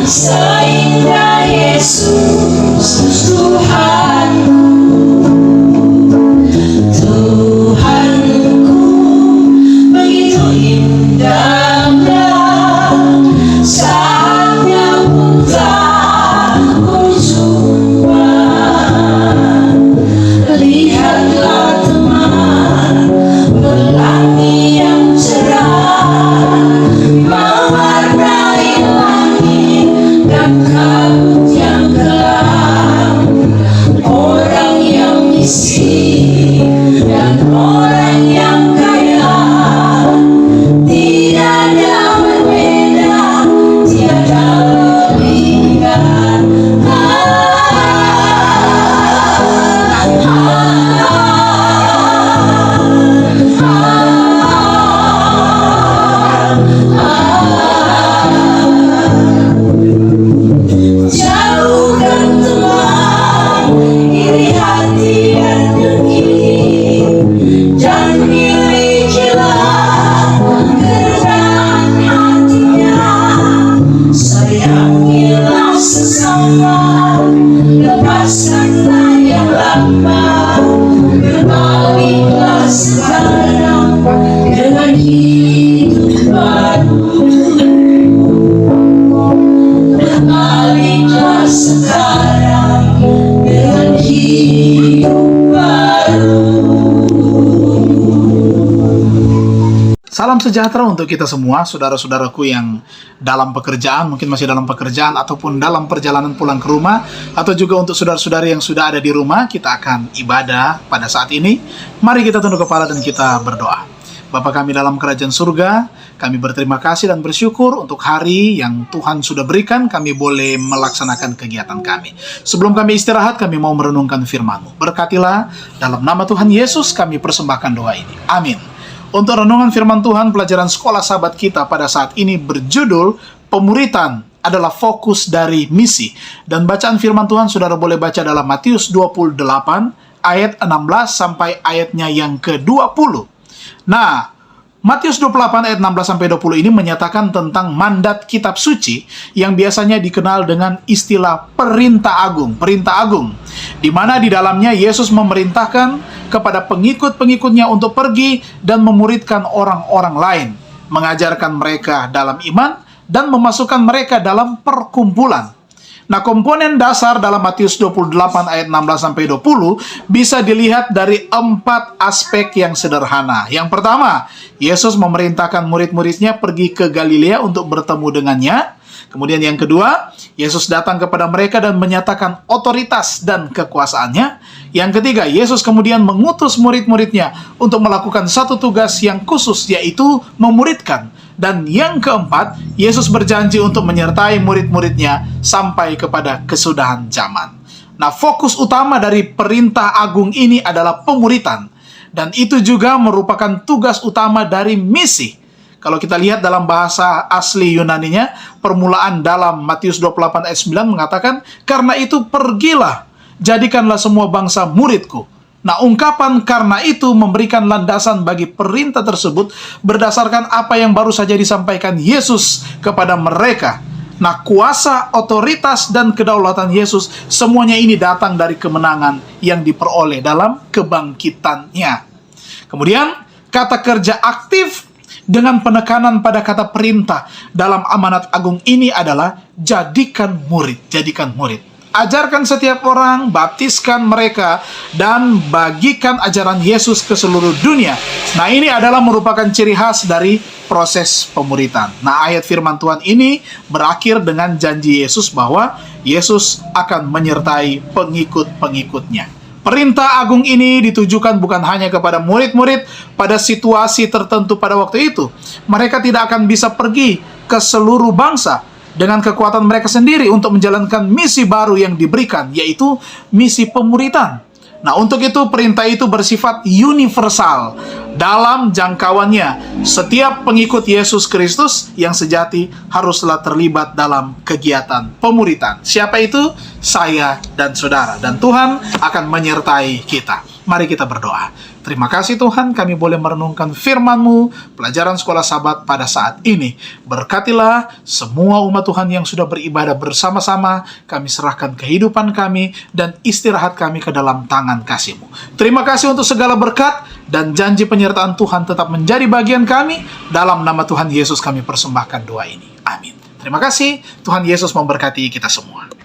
Seindah Yesus Tuhanku, Tuhanku, begitu indahnya saatnya putar berjumpa. Lihatlah teman, pelangi yang cerah mewarnai langit dan kabut yang gelap. Orang yang miskin dan orang yang kaya, tidak ada berbeda, tiada perbedaan. Jauhkan teman iri hati dan dengki, dan milikilah kerendahan hatinya. Sayangilah sesama, lepaskanlah yang lama, berbaliklah sekarang dengan hidup baru. Berbaliklah sekarang dengan hidup baru. Salam sejahtera untuk kita semua, saudara-saudaraku yang dalam pekerjaan, mungkin masih dalam pekerjaan ataupun dalam perjalanan pulang ke rumah, atau juga untuk saudara-saudari yang sudah ada di rumah. Kita akan ibadah pada saat ini. Mari kita tunduk kepala dan kita berdoa. Bapa kami dalam kerajaan surga, kami berterima kasih dan bersyukur untuk hari yang Tuhan sudah berikan, kami boleh melaksanakan kegiatan kami. Sebelum kami istirahat, kami mau merenungkan firman-Mu. Berkatilah, dalam nama Tuhan Yesus kami persembahkan doa ini. Amin. Untuk renungan firman Tuhan, pelajaran sekolah sahabat kita pada saat ini berjudul Pemuritan adalah fokus dari misi. Dan bacaan firman Tuhan saudara boleh baca dalam Matius 28 ayat 16 sampai ayatnya yang ke-20. Nah, Matius 28 ayat 16 sampai 20 ini menyatakan tentang mandat kitab suci yang biasanya dikenal dengan istilah perintah agung, di mana di dalamnya Yesus memerintahkan kepada pengikut-pengikutnya untuk pergi dan memuridkan orang-orang lain, mengajarkan mereka dalam iman dan memasukkan mereka dalam perkumpulan. Nah, komponen dasar dalam Matius 28 ayat 16 sampai 20 bisa dilihat dari 4 aspek yang sederhana. Yang pertama, Yesus memerintahkan murid-muridnya pergi ke Galilea untuk bertemu dengannya. Kemudian yang kedua, Yesus datang kepada mereka dan menyatakan otoritas dan kekuasaannya. Yang ketiga, Yesus kemudian mengutus murid-muridnya untuk melakukan satu tugas yang khusus, yaitu memuridkan. Dan yang keempat, Yesus berjanji untuk menyertai murid-muridnya sampai kepada kesudahan zaman. Nah, fokus utama dari perintah agung ini adalah pemuritan. Dan itu juga merupakan tugas utama dari misi. Kalau kita lihat dalam bahasa asli Yunaninya, permulaan dalam Matius 28 ayat 9 mengatakan, "Karena itu pergilah, jadikanlah semua bangsa muridku." Nah, ungkapan "karena itu" memberikan landasan bagi perintah tersebut berdasarkan apa yang baru saja disampaikan Yesus kepada mereka. Nah, kuasa, otoritas, dan kedaulatan Yesus, semuanya ini datang dari kemenangan yang diperoleh dalam kebangkitannya. Kemudian, kata kerja aktif dengan penekanan pada kata perintah dalam amanat agung ini adalah jadikan murid. Ajarkan setiap orang, baptiskan mereka, dan bagikan ajaran Yesus ke seluruh dunia. Nah, ini adalah merupakan ciri khas dari proses pemuritan. Nah, ayat firman Tuhan ini berakhir dengan janji Yesus bahwa Yesus akan menyertai pengikut-pengikutnya. Perintah agung ini ditujukan bukan hanya kepada murid-murid pada situasi tertentu pada waktu itu. Mereka tidak akan bisa pergi ke seluruh bangsa dengan kekuatan mereka sendiri untuk menjalankan misi baru yang diberikan, yaitu misi pemuritan. Nah, untuk itu perintah itu bersifat universal dalam jangkauannya. Setiap pengikut Yesus Kristus yang sejati haruslah terlibat dalam kegiatan pemuritan. Siapa itu? Saya dan saudara. Dan Tuhan akan menyertai kita. Mari kita berdoa. Terima kasih Tuhan, kami boleh merenungkan firman-Mu, pelajaran sekolah Sabat pada saat ini. Berkatilah semua umat Tuhan yang sudah beribadah bersama-sama. Kami serahkan kehidupan kami dan istirahat kami ke dalam tangan kasih-Mu. Terima kasih untuk segala berkat dan janji penyertaan Tuhan tetap menjadi bagian kami. Dalam nama Tuhan Yesus kami persembahkan doa ini. Amin. Terima kasih, Tuhan Yesus memberkati kita semua.